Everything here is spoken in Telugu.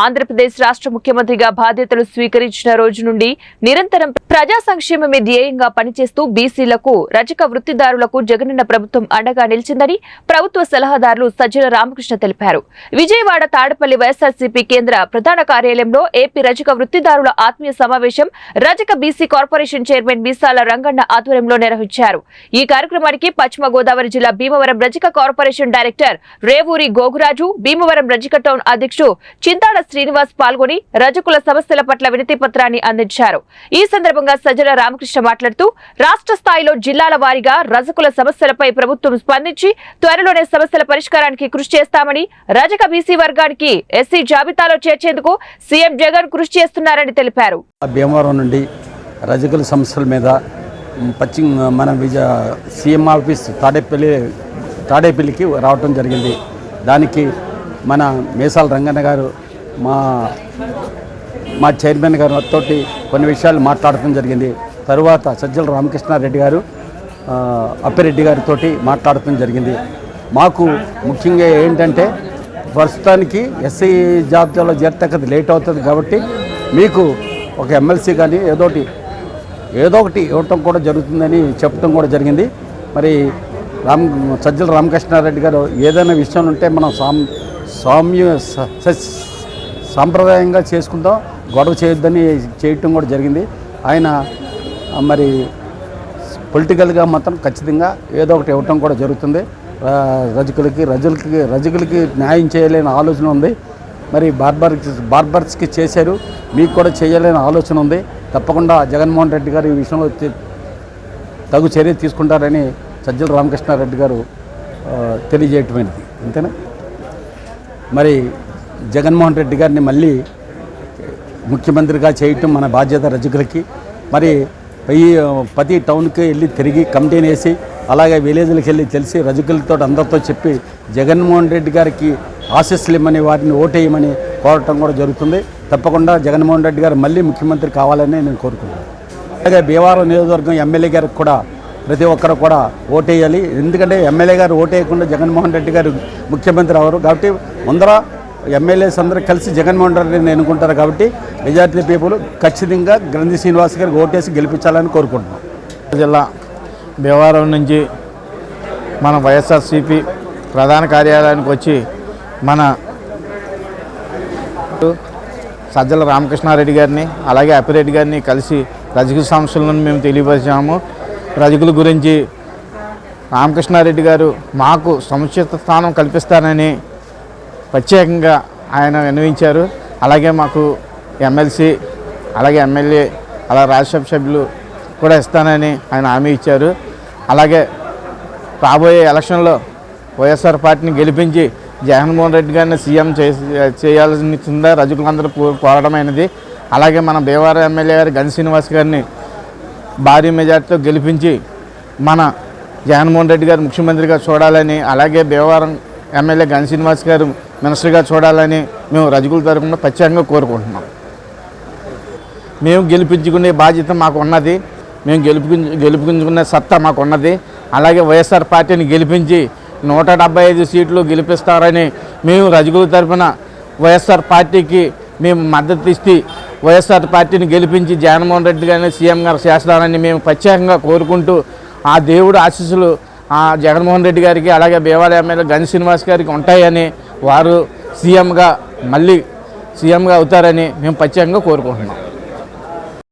ఆంధ్రప్రదేశ్ రాష్ట్ర ముఖ్యమంత్రిగా బాధ్యతలు స్వీకరించిన రోజు నుండి నిరంతరం ప్రజా సంక్షేమమే ధ్యేయంగా పనిచేస్తూ బీసీలకు రజక వృత్తిదారులకు జగనన్న ప్రభుత్వం అండగా నిలిచిందని ప్రభుత్వ సలహాదారులు సజ్జల రామకృష్ణ తెలిపారు. విజయవాడ తాడపల్లి వైఎస్ఆర్సీపీ కేంద్ర ప్రధాన కార్యాలయంలో ఏపీ రజక వృత్తిదారుల ఆత్మీయ సమావేశం రజక బీసీ కార్పొరేషన్ చైర్మన్ మీసాల రంగన్న ఆధ్వర్యంలో నిర్వహించారు. ఈ కార్యక్రమానికి పశ్చిమ గోదావరి జిల్లా భీమవరం రజక కార్పొరేషన్ డైరెక్టర్ రేవూరి గోగురాజు, భీమవరం రజక టౌన్ అధ్యక్షుడు చింతాడ శ్రీనివాస్ పాల్గొని రజకుల సమస్యల పట్ల వినతి పత్రాన్ని అందించారు. ఈ సందర్భంగా సజ్జల రామకృష్ణ మాట్లాడుతూ రాష్ట్ర స్థాయిలో జిల్లాల వారీగా రజకుల సమస్యలపై ప్రభుత్వం స్పందించి త్వరలోనే సమస్యల పరిష్కారానికి కృషి చేస్తామని, రజక బీసీ వర్గానికి ఎస్సీ జాబితాలో చేర్చేందుకు సీఎం జగన్ కృషి చేస్తున్నారని తెలిపారు. భీమవరం నుండి రజకుల సమస్యల మీద మన సీఎం ఆఫీస్ తాడేపల్లికి రావటం జరిగింది. దానికి మన మీసాల రంగన్న గారు మా చైర్మన్ గారు తోటి కొన్ని విషయాలు మాట్లాడటం జరిగింది. తరువాత సజ్జల రామకృష్ణారెడ్డి గారు అప్పిరెడ్డి గారితో మాట్లాడటం జరిగింది. మాకు ముఖ్యంగా ఏంటంటే ప్రస్తుతానికి ఎస్ఐ జాబితాలో చేర్తకది లేట్ అవుతుంది కాబట్టి మీకు ఒక ఎమ్మెల్సీ కానీ ఏదో ఒకటి ఇవ్వటం కూడా జరుగుతుందని చెప్పడం కూడా జరిగింది. మరి సజ్జల రామకృష్ణారెడ్డి గారు ఏదైనా విషయం ఉంటే మనం సాంప్రదాయంగా చేసుకుందాం, గొడవ చేయొద్దని చేయటం కూడా జరిగింది. ఆయన మరి పొలిటికల్గా మాత్రం ఖచ్చితంగా ఏదో ఒకటి ఇవ్వటం కూడా జరుగుతుంది. రజకులకి న్యాయం చేయలేని ఆలోచన ఉంది. మరి బార్బర్స్కి చేశారు, మీకు కూడా చేయలేని ఆలోచన ఉంది. తప్పకుండా జగన్మోహన్ రెడ్డి గారు ఈ విషయంలో తగు చర్య తీసుకుంటారని సజ్జల రామకృష్ణారెడ్డి గారు తెలియజేయటమైనది. అంతేనా? మరి జగన్మోహన్ రెడ్డి గారిని మళ్ళీ ముఖ్యమంత్రిగా చేయటం మన బాధ్యత రజకులకి. మరి ప్రతి టౌన్కి వెళ్ళి తిరిగి కమిటీని వేసి అలాగే విలేజ్లకు వెళ్ళి తెలిసి రజకులతో అందరితో చెప్పి జగన్మోహన్ రెడ్డి గారికి ఆశీస్సులు ఇమ్మని, వారిని ఓటేయమని కోరటం కూడా జరుగుతుంది. తప్పకుండా జగన్మోహన్ రెడ్డి గారు మళ్ళీ ముఖ్యమంత్రి కావాలని నేను కోరుకుంటున్నాను. అలాగే భీమవరం నియోజకవర్గం ఎమ్మెల్యే గారికి కూడా ప్రతి ఒక్కరు కూడా ఓటేయాలి. ఎందుకంటే ఎమ్మెల్యే గారు ఓటేయకుండా జగన్మోహన్ రెడ్డి గారు ముఖ్యమంత్రి అవ్వరు కాబట్టి ముందర ఎమ్మెల్యేస్ అందరూ కలిసి జగన్మోహన్ రెడ్డిని ఎన్నుకుంటారు. కాబట్టి మెజార్టీ పీపుల్ ఖచ్చితంగా గ్రంథి శ్రీనివాస్ గారికి ఓటేసి గెలిపించాలని కోరుకుంటున్నాం. జిల్లా భీమవరం నుంచి మన వైఎస్ఆర్సీపీ ప్రధాన కార్యాలయానికి వచ్చి మన సజ్జల రామకృష్ణారెడ్డి గారిని అలాగే అప్పిరెడ్డి గారిని కలిసి రజక సమస్యలను మేము తెలియపరిచాము. రజకుల గురించి రామకృష్ణారెడ్డి గారు మాకు సముచిత స్థానం కల్పిస్తానని ప్రత్యేకంగా ఆయన విన్నవించారు. అలాగే మాకు ఎమ్మెల్సీ అలాగే ఎమ్మెల్యే అలా రాజ్యసభ సభ్యులు కూడా ఇస్తానని ఆయన హామీ ఇచ్చారు. అలాగే రాబోయే ఎలక్షన్లో వైఎస్ఆర్ పార్టీని గెలిపించి జగన్మోహన్ రెడ్డి గారిని సీఎం చేయాల్సిందిగా రజకులందరూ కోరడమైనది. అలాగే మన భీమవరం ఎమ్మెల్యే గారు గంధి శ్రీనివాస్ గారిని భారీ మెజార్టీతో గెలిపించి మన జగన్మోహన్ రెడ్డి గారు ముఖ్యమంత్రిగా చూడాలని, అలాగే భీమవరం ఎమ్మెల్యే గంధి శ్రీనివాస్ గారు మినిస్టర్గా చూడాలని మేము రజకుల తరఫున ప్రత్యేకంగా కోరుకుంటున్నాం. మేము గెలిపించుకునే బాధ్యత మాకు ఉన్నది, మేము గెలుపుకునే సత్తా మాకు ఉన్నది. అలాగే వైఎస్ఆర్ పార్టీని గెలిపించి 175 సీట్లు గెలిపిస్తారని మేము రజకుల తరఫున వైఎస్ఆర్ పార్టీకి మేము మద్దతు ఇస్తే వైఎస్ఆర్ పార్టీని గెలిపించి జగన్మోహన్ రెడ్డి గారిని సీఎం గారు చేస్తారని మేము ప్రత్యేకంగా కోరుకుంటూ ఆ దేవుడు ఆశీస్సులు ఆ జగన్మోహన్ రెడ్డి గారికి అలాగే భీమవరం ఎమ్మెల్యే గంధి శ్రీనివాస్ గారికి ఉంటాయని, వారు మళ్ళీ సీఎంగా అవుతారని మేము ప్రత్యేకంగా కోరుకుంటున్నాం.